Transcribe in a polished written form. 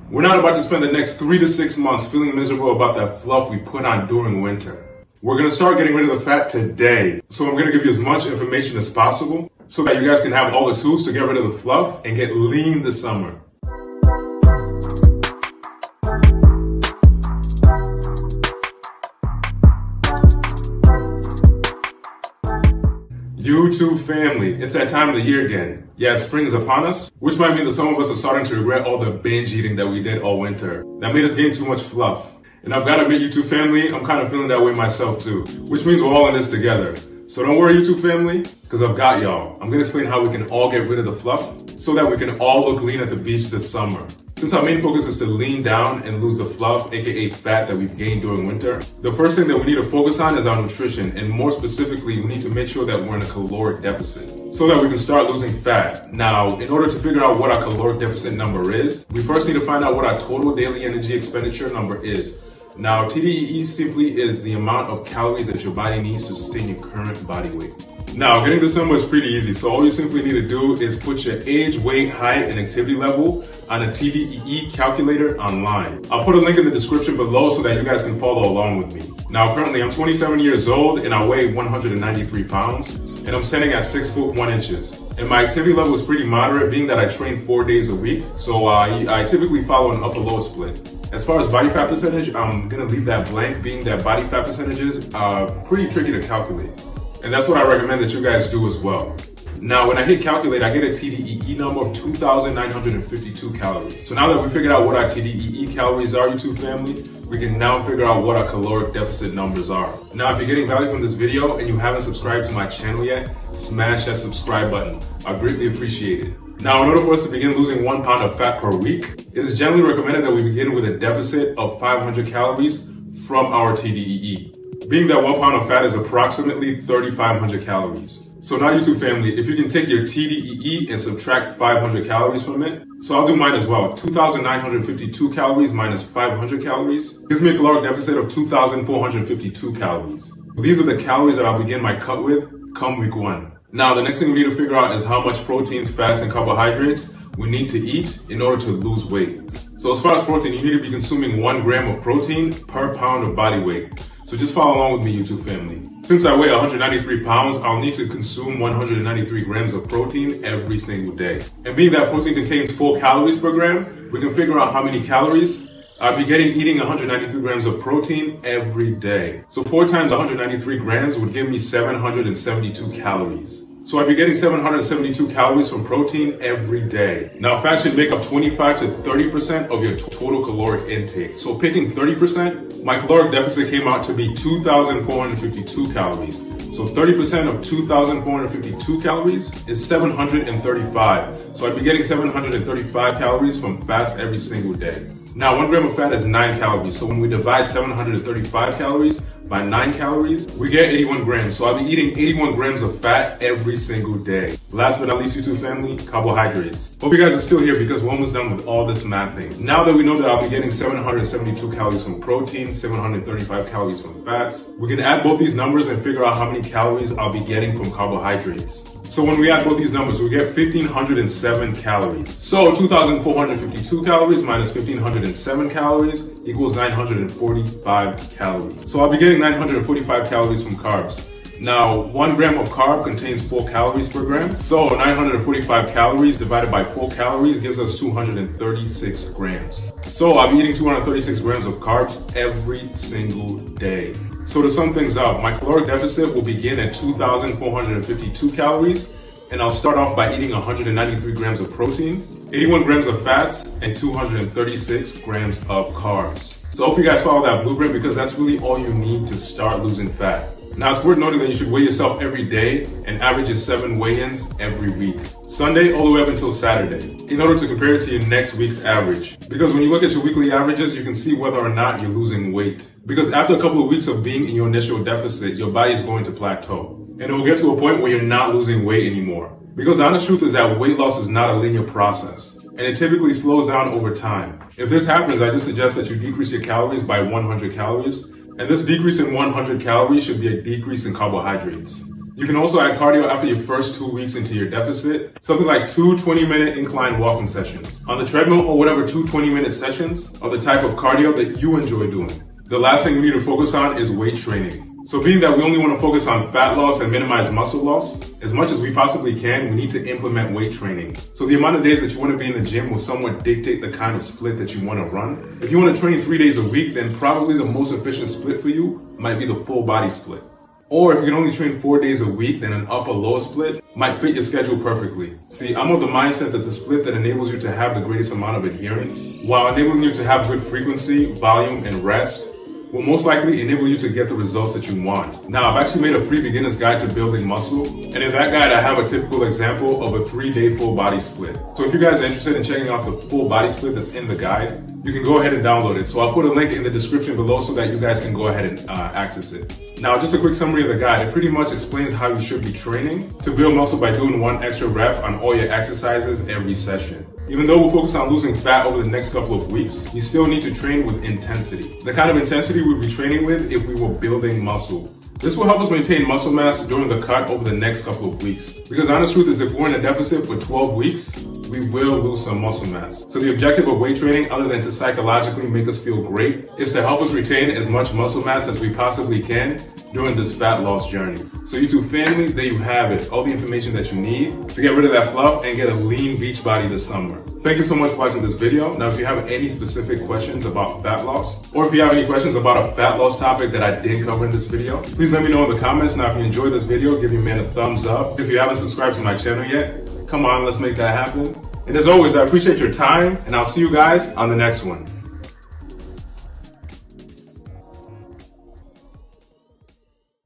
We're not about to spend the next 3 to 6 months feeling miserable about that fluff we put on during winter. We're going to start getting rid of the fat today. So I'm going to give you as much information as possible so that you guys can have all the tools to get rid of the fluff and get lean this summer. YouTube family, it's that time of the year again. Yeah, spring is upon us, which might mean that some of us are starting to regret all the binge eating that we did all winter. That made us gain too much fluff. And I've got to admit, YouTube family, I'm kind of feeling that way myself too, which means we're all in this together. So don't worry, YouTube family, because I've got y'all. I'm going to explain how we can all get rid of the fluff so that we can all look lean at the beach this summer. Since our main focus is to lean down and lose the fluff, aka fat, that we've gained during winter, the first thing that we need to focus on is our nutrition, and more specifically, we need to make sure that we're in a caloric deficit so that we can start losing fat. Now, in order to figure out what our caloric deficit number is, we first need to find out what our total daily energy expenditure number is. Now, TDEE simply is the amount of calories that your body needs to sustain your current body weight. Now, getting this number is pretty easy, so all you simply need to do is put your age, weight, height, and activity level on a TDEE calculator online. I'll put a link in the description below so that you guys can follow along with me. Now, currently, I'm 27 years old and I weigh 193 pounds, and I'm standing at 6 foot 1 inches. And my activity level is pretty moderate, being that I train 4 days a week, so I typically follow an upper-lower split. As far as body fat percentage, I'm gonna leave that blank, being that body fat percentages are pretty tricky to calculate. And that's what I recommend that you guys do as well. Now, when I hit calculate, I get a TDEE number of 2,952 calories. So now that we figured out what our TDEE calories are, YouTube family, we can now figure out what our caloric deficit numbers are. Now, if you're getting value from this video and you haven't subscribed to my channel yet, smash that subscribe button. I greatly appreciate it. Now, in order for us to begin losing 1 pound of fat per week, it is generally recommended that we begin with a deficit of 500 calories from our TDEE. Being that 1 pound of fat is approximately 3,500 calories. So now, YouTube family, if you can take your TDEE and subtract 500 calories from it, so I'll do mine as well. 2,952 calories minus 500 calories gives me a caloric deficit of 2,452 calories. These are the calories that I'll begin my cut with come week 1. Now, the next thing we need to figure out is how much proteins, fats, and carbohydrates we need to eat in order to lose weight. So as far as protein, you need to be consuming 1 gram of protein per pound of body weight. So just follow along with me, YouTube family. Since I weigh 193 pounds, I'll need to consume 193 grams of protein every single day. And being that protein contains 4 calories per gram, we can figure out how many calories I'll be getting eating 193 grams of protein every day. So 4 times 193 grams would give me 772 calories. So I'd be getting 772 calories from protein every day. Now, fat should make up 25 to 30% of your total caloric intake. So picking 30%, my caloric deficit came out to be 2,452 calories. So 30% of 2,452 calories is 735. So I'd be getting 735 calories from fats every single day. Now, 1 gram of fat is 9 calories. So when we divide 735 calories by 9 calories, we get 81 grams. So I'll be eating 81 grams of fat every single day. Last but not least, YouTube family, carbohydrates. Hope you guys are still here because we're almost done with all this mathing. Now that we know that I'll be getting 772 calories from protein, 735 calories from fats, we can add both these numbers and figure out how many calories I'll be getting from carbohydrates. So when we add both these numbers, we get 1,507 calories. So 2,452 calories minus 1,507 calories equals 945 calories. So I'll be getting 945 calories from carbs. Now, 1 gram of carb contains 4 calories per gram. So 945 calories divided by 4 calories gives us 236 grams. So I'll be eating 236 grams of carbs every single day. So to sum things up, my caloric deficit will begin at 2,452 calories, and I'll start off by eating 193 grams of protein, 81 grams of fats, and 236 grams of carbs. So I hope you guys follow that blueprint because that's really all you need to start losing fat. Now, it's worth noting that you should weigh yourself every day and average is 7 weigh-ins every week. Sunday all the way up until Saturday, in order to compare it to your next week's average. Because when you look at your weekly averages, you can see whether or not you're losing weight. Because after a couple of weeks of being in your initial deficit, your body is going to plateau. And it will get to a point where you're not losing weight anymore. Because the honest truth is that weight loss is not a linear process. And it typically slows down over time. If this happens, I just suggest that you decrease your calories by 100 calories. And this decrease in 100 calories should be a decrease in carbohydrates. You can also add cardio after your first 2 weeks into your deficit, something like 2 20-minute incline walking sessions on the treadmill, or whatever 2 20-minute sessions are the type of cardio that you enjoy doing. The last thing we need to focus on is weight training. So being that we only want to focus on fat loss and minimize muscle loss, as much as we possibly can, we need to implement weight training. So the amount of days that you want to be in the gym will somewhat dictate the kind of split that you want to run. If you want to train 3 days a week, then probably the most efficient split for you might be the full body split. Or if you can only train 4 days a week, then an upper-lower split might fit your schedule perfectly. See, I'm of the mindset that the split that enables you to have the greatest amount of adherence, while enabling you to have good frequency, volume, and rest, will most likely enable you to get the results that you want. Now, I've actually made a free beginner's guide to building muscle, and in that guide, I have a typical example of a 3-day full body split. So if you guys are interested in checking out the full body split that's in the guide, you can go ahead and download it. So I'll put a link in the description below so that you guys can go ahead and access it. Now, just a quick summary of the guide. It pretty much explains how you should be training to build muscle by doing 1 extra rep on all your exercises every session. Even though we'll focus on losing fat over the next couple of weeks, you still need to train with intensity. The kind of intensity we'll be training with if we were building muscle. This will help us maintain muscle mass during the cut over the next couple of weeks. Because the honest truth is, if we're in a deficit for 12 weeks, we will lose some muscle mass. So the objective of weight training, other than to psychologically make us feel great, is to help us retain as much muscle mass as we possibly can during this fat loss journey. So YouTube family, there you have it. All the information that you need to get rid of that fluff and get a lean beach body this summer. Thank you so much for watching this video. Now, if you have any specific questions about fat loss, or if you have any questions about a fat loss topic that I didn't cover in this video, please let me know in the comments. Now, if you enjoyed this video, give your man a thumbs up. If you haven't subscribed to my channel yet, come on, let's make that happen. And as always, I appreciate your time, and I'll see you guys on the next one.